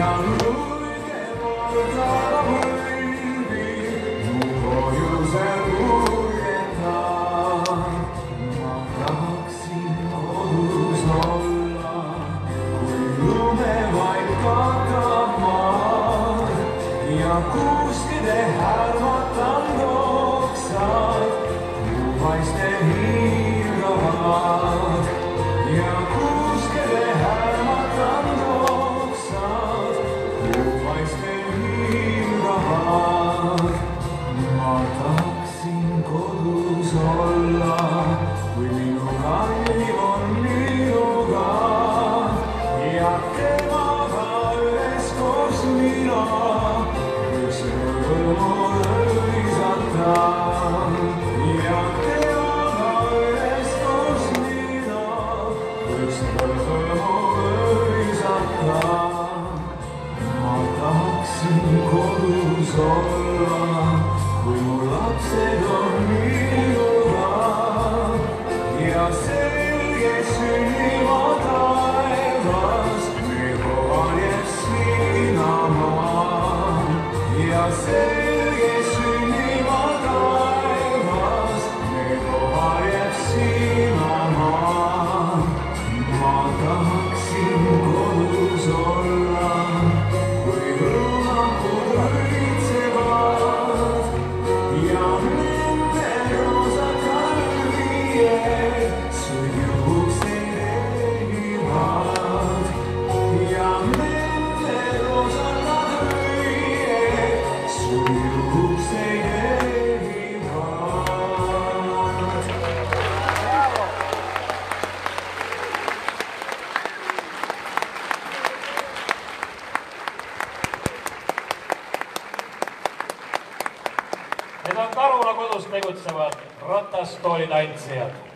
ja luige portaala võlvi, mu põhjusel kuljetan. Ma tahaksin kodus olla, kui lume vaid katab maad ja kuuskede härmatanud oksad kuuvaiste hiiravad ja kuuskede härmatanud oksad kuuvaiste hiiravad. Ma tahaksin kodus olla, kui minu kallim on minuga ja temaga üheskoos mina üks rõõmu lõisatan. Ja temaga üheskoos mina üks rõõmu lõisatan. Ma tahaksin kodus olla, kui mu lapsed on minuga ja selge sünnima taevas meil kohal jääb siinamaa ja selge sünnima taevas meil kohal jääb siinamaa. Ma tahaksin kodus olla, kui rõõmakud õitsevad ja nende roosad talvied su juukseid ehivad ja nende roosad talvied su juukseid ehivad. Need on Karula kodus tegutsevad ratastoolitantsijad.